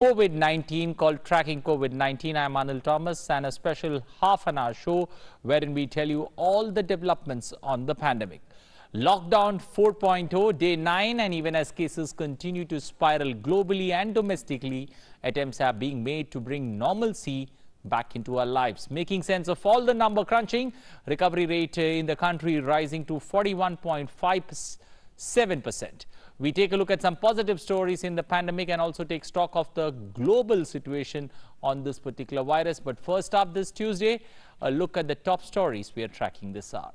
COVID-19 called Tracking COVID-19. I'm Anil Thomas and a special half-an-hour show wherein we tell you all the developments on the pandemic. Lockdown 4.0, day 9, and even as cases continue to spiral globally and domestically, attempts are being made to bring normalcy back into our lives. Making sense of all the number crunching, recovery rate in the country rising to 41.57%. We take a look at some positive stories in the pandemic and also take stock of the global situation on this particular virus. But first up this Tuesday, a look at the top stories we are tracking this hour.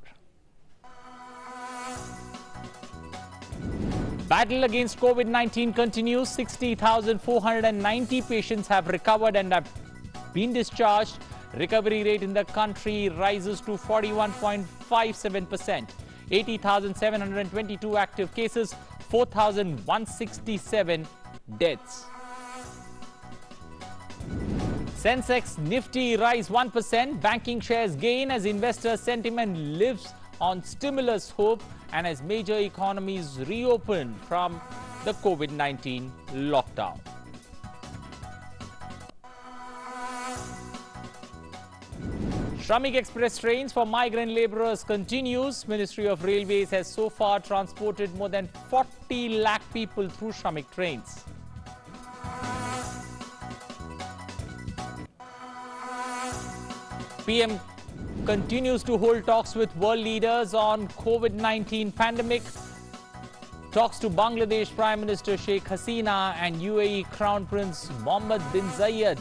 Battle against COVID-19 continues. 60,490 patients have recovered and have been discharged. Recovery rate in the country rises to 41.57%. 80,722 active cases. 4,167 deaths. Sensex Nifty rise 1%. Banking shares gain as investor sentiment lives on stimulus hope and as major economies reopen from the COVID-19 lockdown. Shramik Express trains for migrant laborers continues. Ministry of Railways has so far transported more than 40 lakh people through Shramik trains. PM continues to hold talks with world leaders on COVID-19 pandemic. Talks to Bangladesh Prime Minister Sheikh Hasina and UAE Crown Prince Mohammed bin Zayed.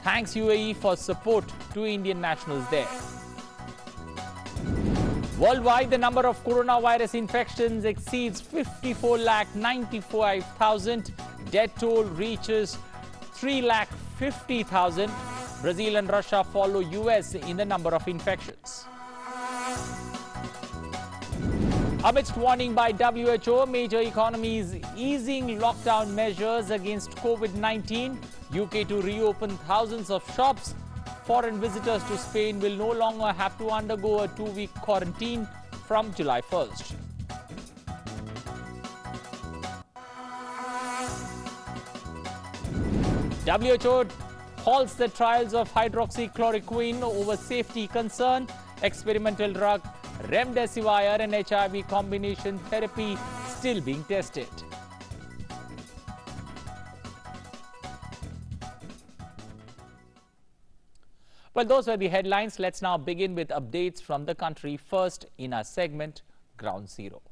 Thanks UAE for support to Indian nationals there. Worldwide, the number of coronavirus infections exceeds 54,95,000. Death toll reaches 3,50,000. Brazil and Russia follow US in the number of infections. Amidst warning by WHO, major economies easing lockdown measures against COVID-19. UK to reopen thousands of shops. Foreign visitors to Spain will no longer have to undergo a 2-week quarantine from July 1st. WHO halts the trials of hydroxychloroquine over safety concern. Experimental drug Remdesivir and HIV combination therapy still being tested. Well, those were the headlines. Let's now begin with updates from the country. First, in our segment, Ground Zero.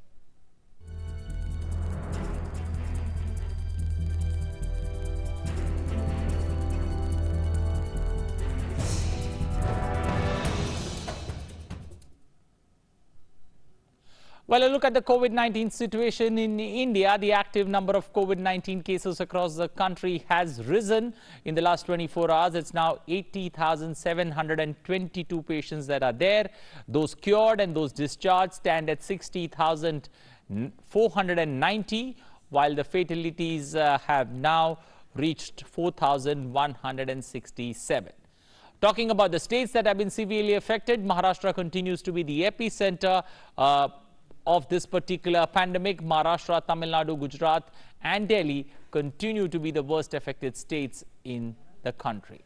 Well, a look at the COVID-19 situation in India. The active number of COVID-19 cases across the country has risen in the last 24 hours. It's now 80,722 patients that are there. Those cured and those discharged stand at 60,490, while the fatalities have now reached 4,167. Talking about the states that have been severely affected, Maharashtra continues to be the epicenter of this particular pandemic. Maharashtra, Tamil Nadu, Gujarat and Delhi continue to be the worst affected states in the country.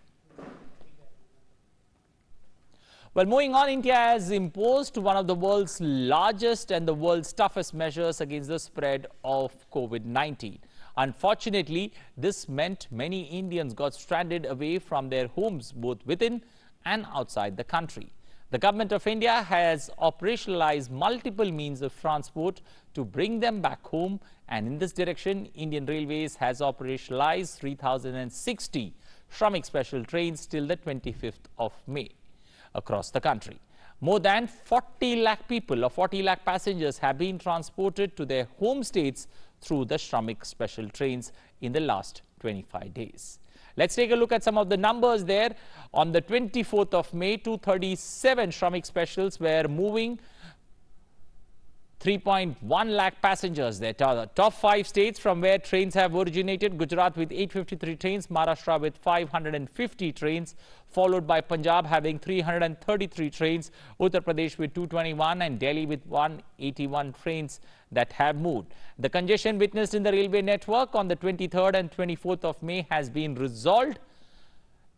Well, moving on, India has imposed one of the world's largest and the world's toughest measures against the spread of COVID-19. Unfortunately, this meant many Indians got stranded away from their homes, both within and outside the country. The government of India has operationalized multiple means of transport to bring them back home, and in this direction, Indian Railways has operationalized 3,060 Shramik special trains till the 25th of May across the country. More than 40 lakh people or 40 lakh passengers have been transported to their home states through the Shramik special trains in the last 25 days. Let's take a look at some of the numbers there. On the 24th of May, 237 Shramik specials were moving 3.1 lakh passengers. They are the top 5 states from where trains have originated. Gujarat with 853 trains, Maharashtra with 550 trains, followed by Punjab having 333 trains, Uttar Pradesh with 221 and Delhi with 181 trains that have moved. The congestion witnessed in the railway network on the 23rd and 24th of May has been resolved.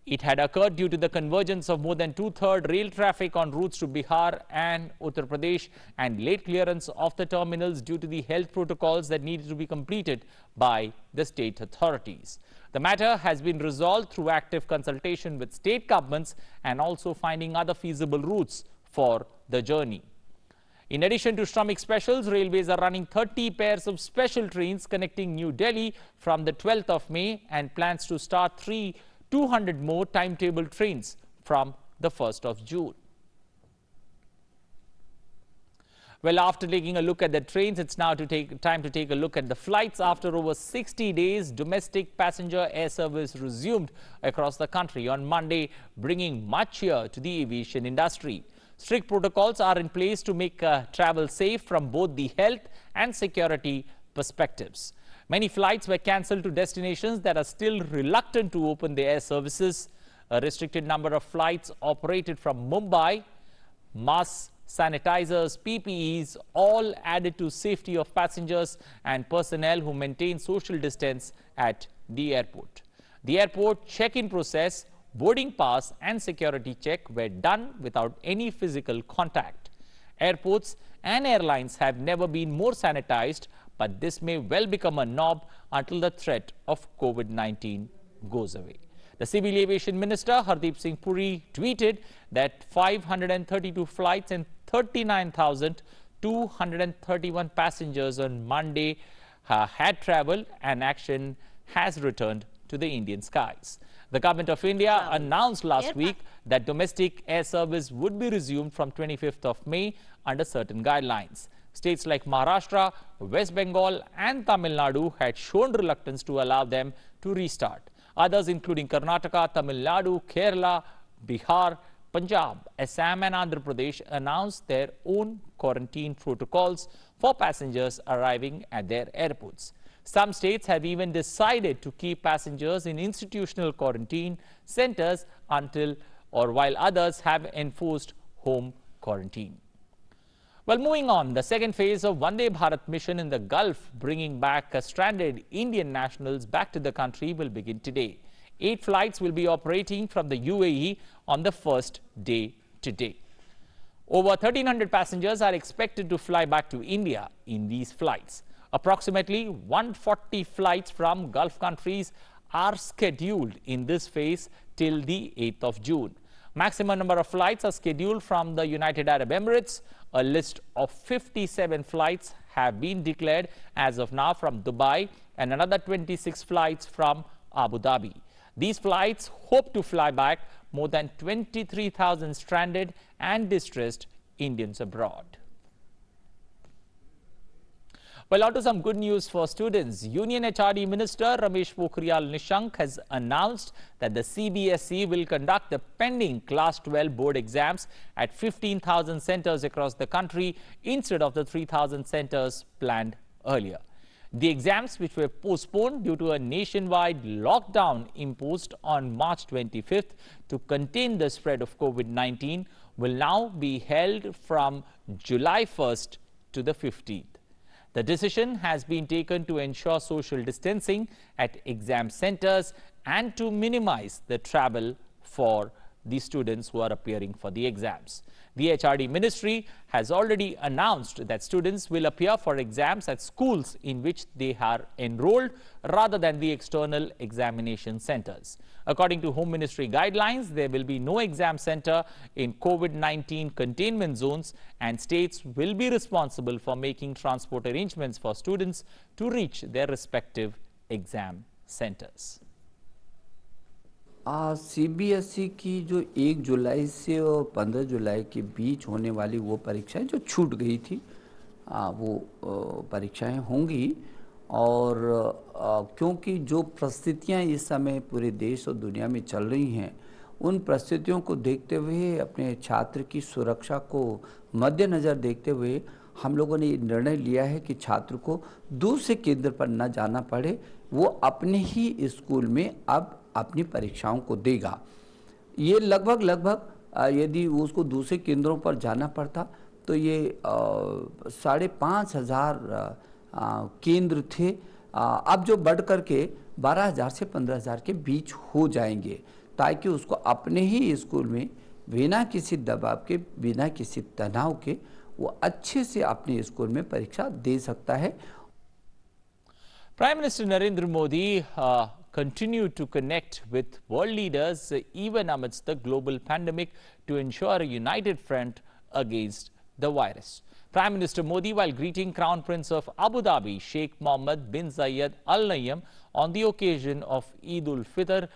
It had occurred due to the convergence of more than two-thirds rail traffic on routes to Bihar and Uttar Pradesh and late clearance of the terminals due to the health protocols that needed to be completed by the state authorities. The matter has been resolved through active consultation with state governments and also finding other feasible routes for the journey. In addition to Shramik specials, railways are running 30 pairs of special trains connecting New Delhi from the 12th of May and plans to start 200 more timetable trains from the 1st of June. Well, after taking a look at the trains, it's now time to take a look at the flights. After over 60 days, domestic passenger air service resumed across the country on Monday, bringing much cheer to the aviation industry. Strict protocols are in place to make travel safe from both the health and security perspectives. Many flights were cancelled to destinations that are still reluctant to open their air services. A restricted number of flights operated from Mumbai. Masks, sanitizers, PPEs, all added to safety of passengers and personnel who maintain social distance at the airport. The airport check-in process, boarding pass and security check were done without any physical contact. Airports and airlines have never been more sanitized, but this may well become a norm until the threat of COVID-19 goes away. The Civil Aviation Minister Hardeep Singh Puri tweeted that 532 flights and 39,231 passengers on Monday had travelled and action has returned to the Indian skies. The Government of India announced last week that domestic air service would be resumed from 25th of May under certain guidelines. States like Maharashtra, West Bengal and Tamil Nadu had shown reluctance to allow them to restart. Others including Karnataka, Tamil Nadu, Kerala, Bihar, Punjab, Assam and Andhra Pradesh announced their own quarantine protocols for passengers arriving at their airports. Some states have even decided to keep passengers in institutional quarantine centers while others have enforced home quarantine. Well, moving on, the second phase of Vande Bharat mission in the Gulf, bringing back stranded Indian nationals back to the country, will begin today. 8 flights will be operating from the UAE on the first day today. Over 1,300 passengers are expected to fly back to India in these flights. Approximately 140 flights from Gulf countries are scheduled in this phase till the 8th of June. Maximum number of flights are scheduled from the United Arab Emirates. A list of 57 flights have been declared as of now from Dubai and another 26 flights from Abu Dhabi. These flights hope to fly back more than 23,000 stranded and distressed Indians abroad. Well, on to some good news for students. Union HRD Minister Ramesh Pokhriyal Nishank has announced that the CBSE will conduct the pending Class 12 board exams at 15,000 centers across the country instead of the 3,000 centers planned earlier. The exams, which were postponed due to a nationwide lockdown imposed on March 25th to contain the spread of COVID-19, will now be held from July 1st to the 15th. The decision has been taken to ensure social distancing at exam centers and to minimize the travel for the students who are appearing for the exams. The HRD Ministry has already announced that students will appear for exams at schools in which they are enrolled rather than the external examination centers. According to Home Ministry guidelines, there will be no exam center in COVID-19 containment zones, and states will be responsible for making transport arrangements for students to reach their respective exam centers. CBSE की जो 1 जुलाई से और 15 जुलाई के बीच होने वाली वो परीक्षाएं जो छूट गई थी, वो परीक्षाएं होंगी। और क्योंकि जो परिस्थितियां इस समय पूरे देश और दुनिया में चल रही हैं, उन परिस्थितियों को देखते हुए अपने छात्र की सुरक्षा को मद्देनज़र देखते हुए हम लोगों ने ये निर्णय लिया है कि छात्र को दूसरे केंद्र पर न जाना पड़े, वो अपने ही स्कूल में अब अपनी परीक्षाओं को देगा। ये लगभग यदि उसको दूसरे केंद्रों पर जाना पड़ता तो ये 5,500 केंद्र थे, अब जो बढ़ करके 12,000 से 15,000 के बीच हो जाएंगे, ताकि उसको अपने ही स्कूल में बिना किसी दबाव के, बिना किसी तनाव के वो अच्छे से अपने स्कूल में परीक्षा दे सकता है। Prime Minister Narendra Modi continued to connect with world leaders even amidst the global pandemic to ensure a united front against the virus. Prime Minister Modi, while greeting Crown Prince of Abu Dhabi, Sheikh Mohammed bin Zayed Al Nahyan, on the occasion of Eid ul-Fitr,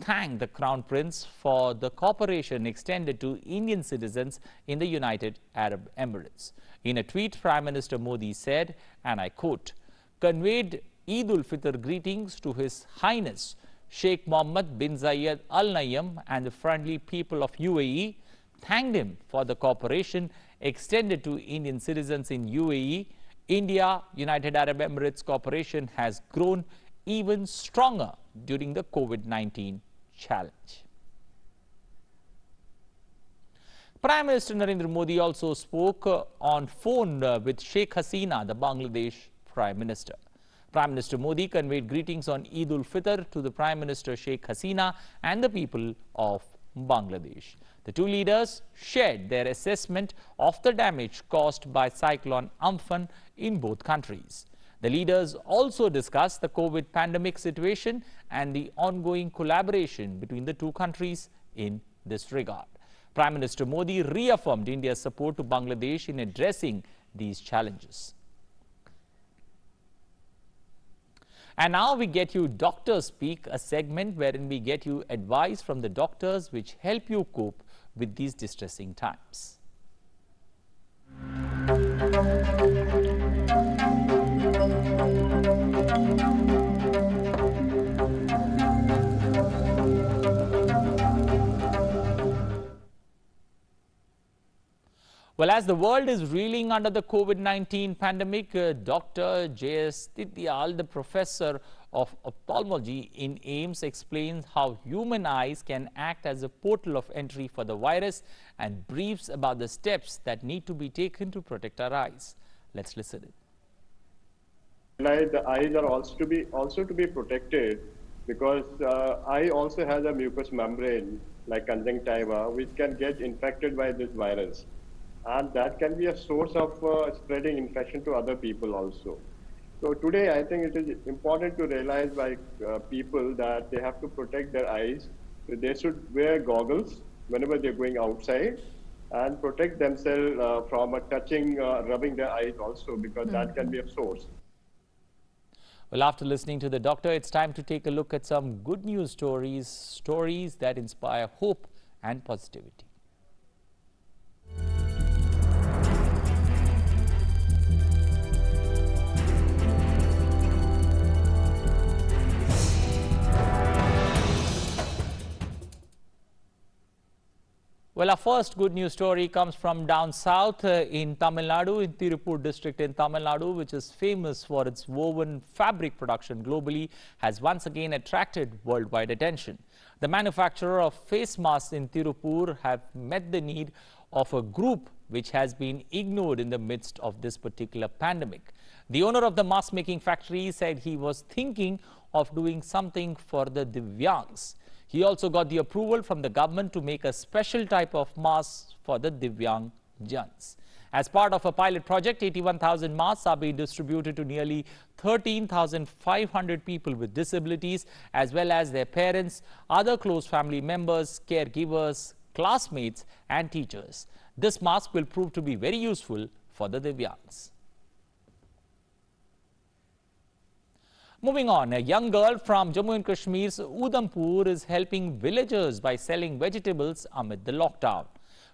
thanked the Crown Prince for the cooperation extended to Indian citizens in the United Arab Emirates. In a tweet, Prime Minister Modi said, and I quote, "Conveyed Eid ul-Fitr greetings to His Highness Sheikh Mohammed bin Zayed Al Nahyan and the friendly people of UAE, thanked him for the cooperation extended to Indian citizens in UAE. India, United Arab Emirates cooperation has grown even stronger during the COVID-19 challenge." Prime Minister Narendra Modi also spoke on phone with Sheikh Hasina, the Bangladesh Prime Minister. Prime Minister Modi conveyed greetings on Eid ul-Fitr to the Prime Minister Sheikh Hasina and the people of Bangladesh. The two leaders shared their assessment of the damage caused by Cyclone Amphan in both countries. The leaders also discussed the COVID pandemic situation and the ongoing collaboration between the two countries in this regard. Prime Minister Modi reaffirmed India's support to Bangladesh in addressing these challenges. And now we get you Doctors Speak, a segment wherein we get you advice from the doctors which help you cope with these distressing times. Well, as the world is reeling under the COVID-19 pandemic, Dr. J.S. Tityal, the professor of ophthalmology in AIIMS, explains how human eyes can act as a portal of entry for the virus and briefs about the steps that need to be taken to protect our eyes. Let's listen in. Like the eyes are also to be protected because eye also has a mucous membrane like conjunctiva, which can get infected by this virus. And that can be a source of spreading infection to other people also. So today, I think it is important to realize by people that they have to protect their eyes. They should wear goggles whenever they're going outside and protect themselves from touching, rubbing their eyes also, because that can be a source. Well, after listening to the doctor, it's time to take a look at some good news stories that inspire hope and positivity. Well, our first good news story comes from down south in Tamil Nadu, in Tirupur district in Tamil Nadu, which is famous for its woven fabric production globally, has once again attracted worldwide attention. The manufacturer of face masks in Tirupur have met the need of a group which has been ignored in the midst of this particular pandemic. The owner of the mask making factory said he was thinking of doing something for the Divyangs. He also got the approval from the government to make a special type of mask for the Divyang Jans. As part of a pilot project, 81,000 masks are being distributed to nearly 13,500 people with disabilities, as well as their parents, other close family members, caregivers, classmates and teachers. This mask will prove to be very useful for the Divyangs. Moving on, a young girl from Jammu and Kashmir's Udhampur is helping villagers by selling vegetables amid the lockdown.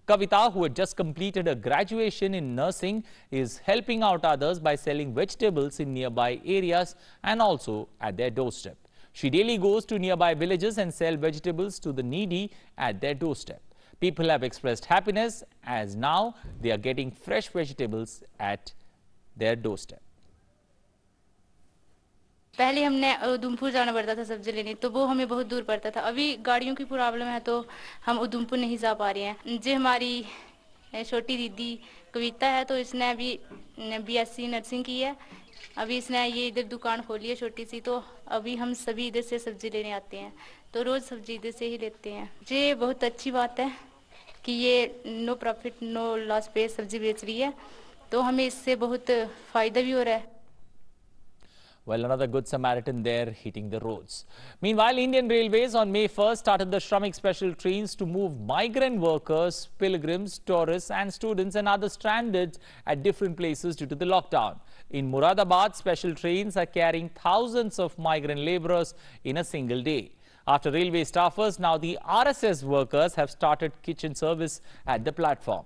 Kavita, who had just completed her graduation in nursing, is helping out others by selling vegetables in nearby areas and also at their doorstep. She daily goes to nearby villages and sells vegetables to the needy at their doorstep. People have expressed happiness as now they are getting fresh vegetables at their doorstep. पहले हमने उधमपुर जाना पड़ता था सब्जी लेने, तो वो हमें बहुत दूर पड़ता था। अभी गाड़ियों की प्रॉब्लम है तो हम उधमपुर नहीं जा पा रहे हैं। जो हमारी छोटी दीदी कविता है, तो इसने अभी BSc नर्सिंग की है। अभी इसने ये इधर दुकान खोली है छोटी सी, तो अभी हम सभी इधर से सब्जी लेने आते हैं, तो रोज सब्जी इधर से ही लेते हैं। ये बहुत अच्छी बात है कि ये नो प्रॉफिट नो लॉस पे सब्जी बेच रही है, तो हमें इससे बहुत फायदा भी हो रहा है। Well, another good Samaritan there hitting the roads. Meanwhile, Indian Railways on May 1st started the Shramik special trains to move migrant workers, pilgrims, tourists and students and others stranded at different places due to the lockdown. In Moradabad, special trains are carrying thousands of migrant laborers in a single day. After railway staffers, now the RSS workers have started kitchen service at the platform.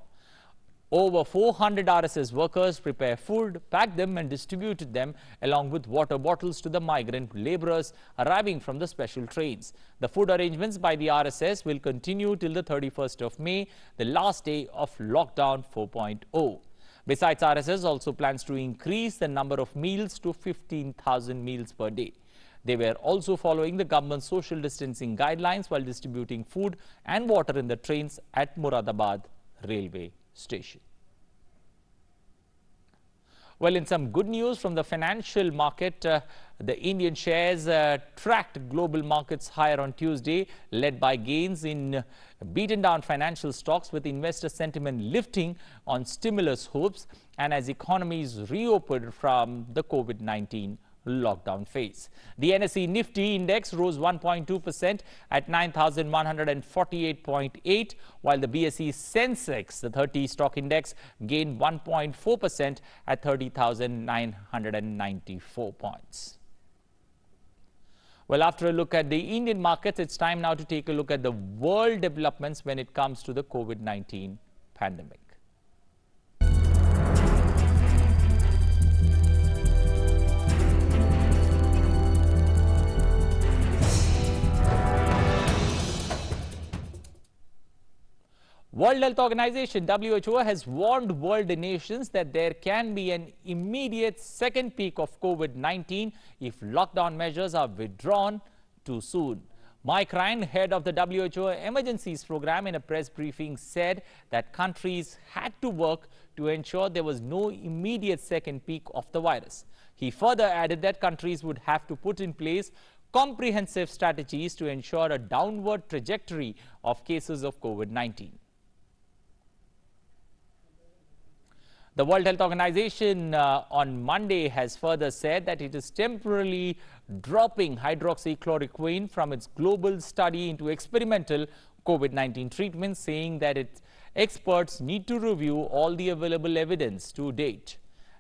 Over 400 RSS workers prepare food, pack them and distribute them along with water bottles to the migrant laborers arriving from the special trains. The food arrangements by the RSS will continue till the 31st of May, the last day of lockdown 4.0. Besides, RSS also plans to increase the number of meals to 15,000 meals per day. They were also following the government's social distancing guidelines while distributing food and water in the trains at Moradabad railway station. Well, in some good news from the financial market, the Indian shares tracked global markets higher on Tuesday, led by gains in beaten down financial stocks with investor sentiment lifting on stimulus hopes and as economies reopened from the COVID-19 lockdown phase. The NSE Nifty index rose 1.2% at 9,148.8, while the BSE Sensex, the 30 stock index, gained 1.4% at 30,994 points. Well, after a look at the Indian markets, it's time now to take a look at the world developments when it comes to the COVID-19 pandemic. World Health Organization WHO has warned world nations that there can be an immediate second peak of COVID-19 if lockdown measures are withdrawn too soon. Mike Ryan, head of the WHO Emergencies Program, in a press briefing said that countries had to work to ensure there was no immediate second peak of the virus. He further added that countries would have to put in place comprehensive strategies to ensure a downward trajectory of cases of COVID-19. The World Health Organization on Monday has further said that it is temporarily dropping hydroxychloroquine from its global study into experimental COVID-19 treatment, saying that its experts need to review all the available evidence to date.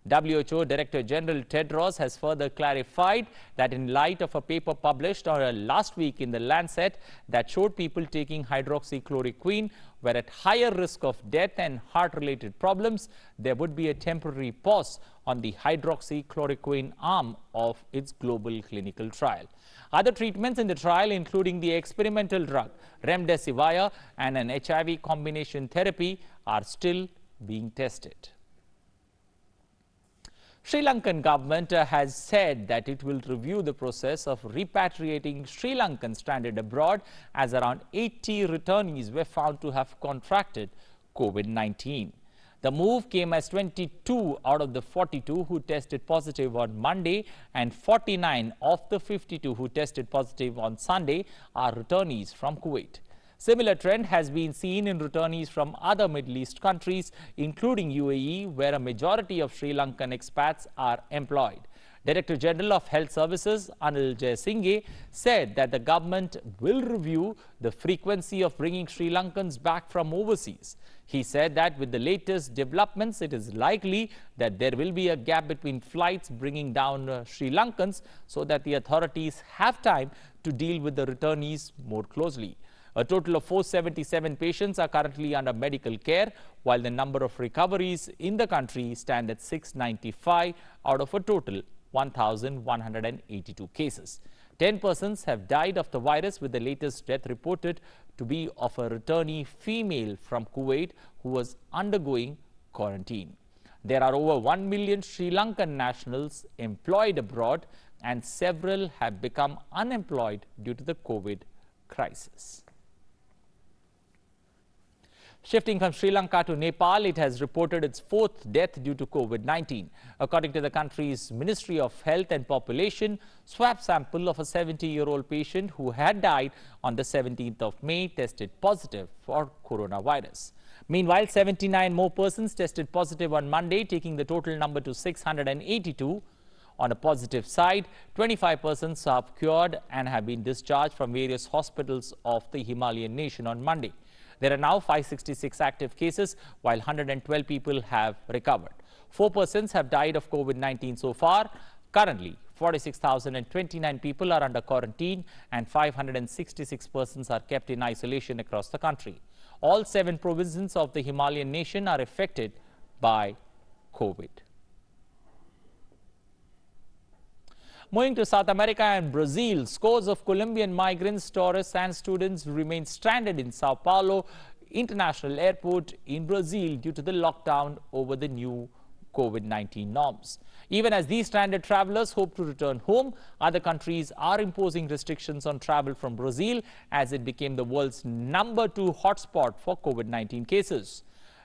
WHO Director General Tedros has further clarified that in light of a paper published last week in The Lancet that showed people taking hydroxychloroquine were at higher risk of death and heart-related problems, there would be a temporary pause on the hydroxychloroquine arm of its global clinical trial. Other treatments in the trial, including the experimental drug remdesivir and an HIV combination therapy, are still being tested. Sri Lankan government has said that it will review the process of repatriating Sri Lankans stranded abroad, as around 80 returnees were found to have contracted COVID-19. The move came as 22 out of the 42 who tested positive on Monday and 49 of the 52 who tested positive on Sunday are returnees from Kuwait. Similar trend has been seen in returnees from other Middle East countries, including UAE, where a majority of Sri Lankan expats are employed. Director General of Health Services, Anil Jayasinghe, said that the government will review the frequency of bringing Sri Lankans back from overseas. He said that with the latest developments, it is likely that there will be a gap between flights bringing down Sri Lankans so that the authorities have time to deal with the returnees more closely. A total of 477 patients are currently under medical care, while the number of recoveries in the country stand at 695 out of a total 1,182 cases. 10 persons have died of the virus, with the latest death reported to be of a returnee female from Kuwait who was undergoing quarantine. There are over 1 million Sri Lankan nationals employed abroad, and several have become unemployed due to the COVID crisis. Shifting from Sri Lanka to Nepal, it has reported its 4th death due to COVID-19. According to the country's Ministry of Health and Population, swab sample of a 70-year-old patient who had died on the 17th of May tested positive for coronavirus. Meanwhile, 79 more persons tested positive on Monday, taking the total number to 682. On a positive side, 25 persons have cured and have been discharged from various hospitals of the Himalayan nation on Monday. There are now 566 active cases, while 112 people have recovered. 4 persons have died of COVID-19 so far. Currently, 46,029 people are under quarantine and 566 persons are kept in isolation across the country. All 7 provinces of the Himalayan nation are affected by COVID. Moving to South America and Brazil, scores of Colombian migrants, tourists and students remain stranded in Sao Paulo International Airport in Brazil due to the lockdown over the new COVID-19 norms. Even as these stranded travelers hope to return home, other countries are imposing restrictions on travel from Brazil as it became the world's #2 hotspot for COVID-19 cases.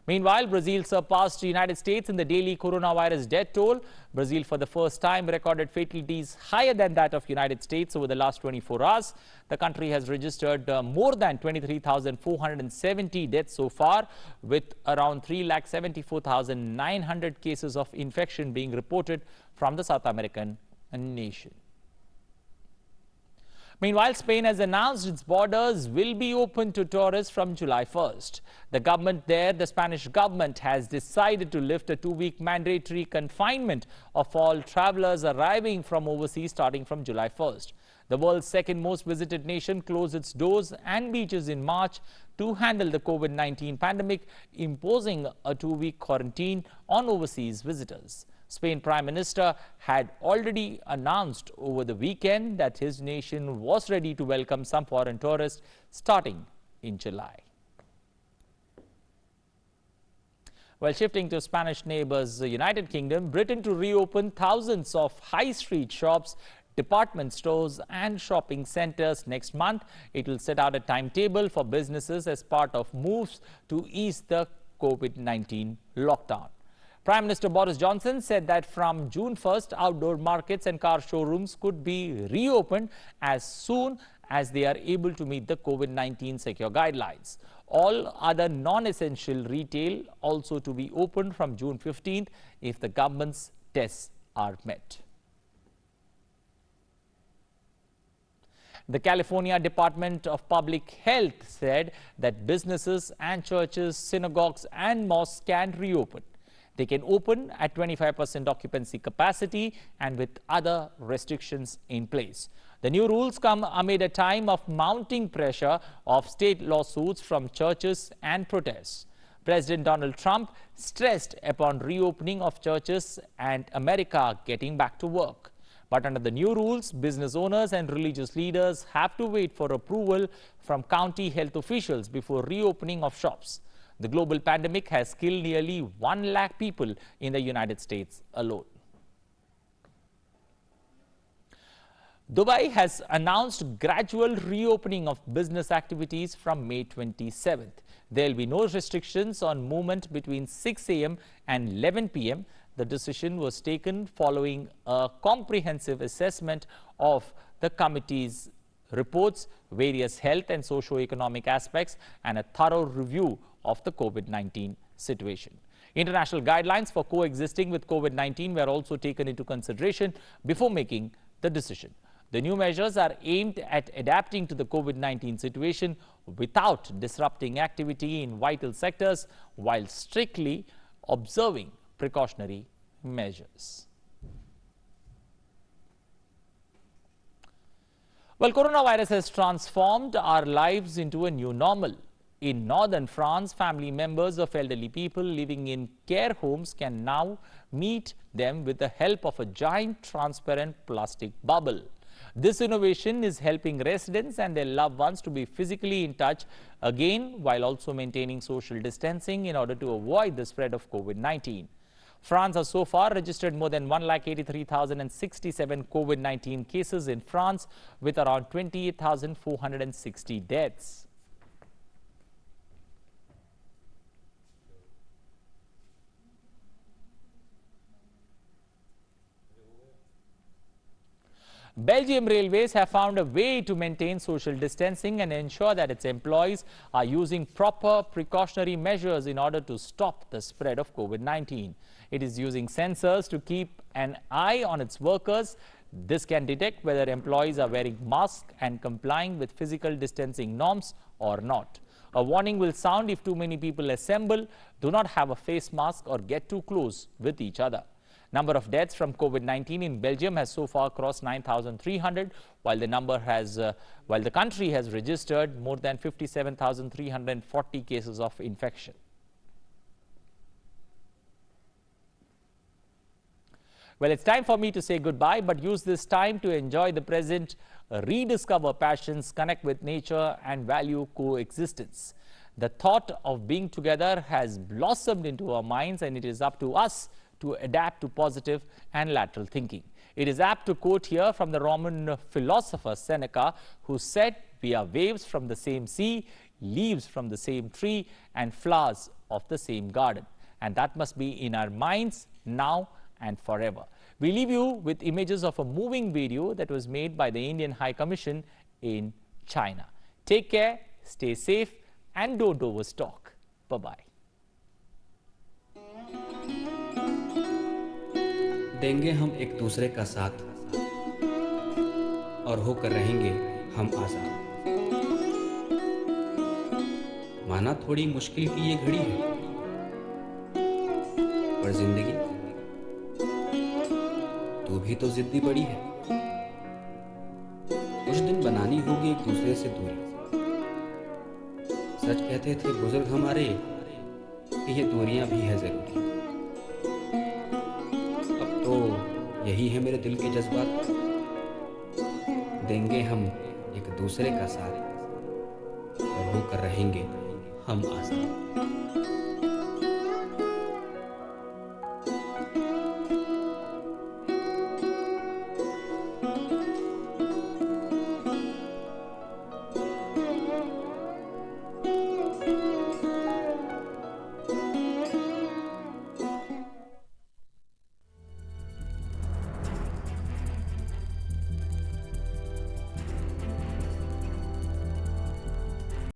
Meanwhile, Brazil surpassed the United States in the daily coronavirus death toll. Brazil, for the first time, recorded fatalities higher than that of United States over the last 24 hours. The country has registered more than 23,470 deaths so far, with around 3,74,900 cases of infection being reported from the South American nation. Meanwhile, Spain has announced its borders will be open to tourists from July 1st. The government there, the Spanish government, has decided to lift a 2-week mandatory confinement of all travelers arriving from overseas starting from July 1st. The world's second most visited nation closed its doors and beaches in March to handle the COVID-19 pandemic, imposing a 2-week quarantine on overseas visitors. Spain Prime Minister had already announced over the weekend that his nation was ready to welcome some foreign tourists starting in July. Well, shifting to Spanish neighbors, the United Kingdom, Britain to reopen thousands of high street shops, department stores and shopping centers next month. It will set out a timetable for businesses as part of moves to ease the COVID-19 lockdown. Prime Minister Boris Johnson said that from June 1st, outdoor markets and car showrooms could be reopened as soon as they are able to meet the COVID-19 secure guidelines. All other non-essential retail also to be opened from June 15th if the government's tests are met. The California Department of Public Health said that businesses and churches, synagogues and mosques can reopen. They can open at 25% occupancy capacity and with other restrictions in place. The new rules come amid a time of mounting pressure of state lawsuits from churches and protests. President Donald Trump stressed upon reopening of churches and America getting back to work. But under the new rules, business owners and religious leaders have to wait for approval from county health officials before reopening of shops. The global pandemic has killed nearly 1 lakh people in the United States alone. Dubai has announced gradual reopening of business activities from May 27th. There will be no restrictions on movement between 6 a.m. and 11 p.m. The decision was taken following a comprehensive assessment of the committee's reports, various health and socio-economic aspects, and a thorough review of the COVID-19 situation. International guidelines for coexisting with COVID-19 were also taken into consideration before making the decision. The new measures are aimed at adapting to the COVID-19 situation without disrupting activity in vital sectors while strictly observing precautionary measures. Well, coronavirus has transformed our lives into a new normal. In northern France, family members of elderly people living in care homes can now meet them with the help of a giant transparent plastic bubble. This innovation is helping residents and their loved ones to be physically in touch again, while also maintaining social distancing in order to avoid the spread of COVID-19. France has so far registered more than 1,83,067 COVID-19 cases in France, with around 28,460 deaths. Belgium Railways have found a way to maintain social distancing and ensure that its employees are using proper precautionary measures in order to stop the spread of COVID-19. It is using sensors to keep an eye on its workers. This can detect whether employees are wearing masks and complying with physical distancing norms or not. A warning will sound if too many people assemble, do not have a face mask, or get too close with each other. Number of deaths from COVID-19 in Belgium has so far crossed 9,300, while the country has registered more than 57,340 cases of infection. Well, it's time for me to say goodbye, but use this time to enjoy the present, rediscover passions, connect with nature, and value coexistence. The thought of being together has blossomed into our minds, and it is up to us to adapt to positive and lateral thinking. It is apt to quote here from the Roman philosopher Seneca, who said, "We are waves from the same sea, leaves from the same tree, and flowers of the same garden." And that must be in our minds now and forever. We leave you with images of a moving video that was made by the Indian High Commission in China. Take care, stay safe, and don't overstock. Bye-bye. देंगे हम एक दूसरे का साथ और होकर रहेंगे हम आजाद। माना थोड़ी मुश्किल की ये घड़ी है, पर जिंदगी तू भी तो जिद्दी बड़ी है। कुछ दिन बनानी होगी एक दूसरे से दूरी। सच कहते थे बुजुर्ग हमारे कि ये दूरियां भी है जरूरी। तो यही है मेरे दिल के जज्बात। देंगे हम एक दूसरे का साथ और होकर रहेंगे हम आजाद।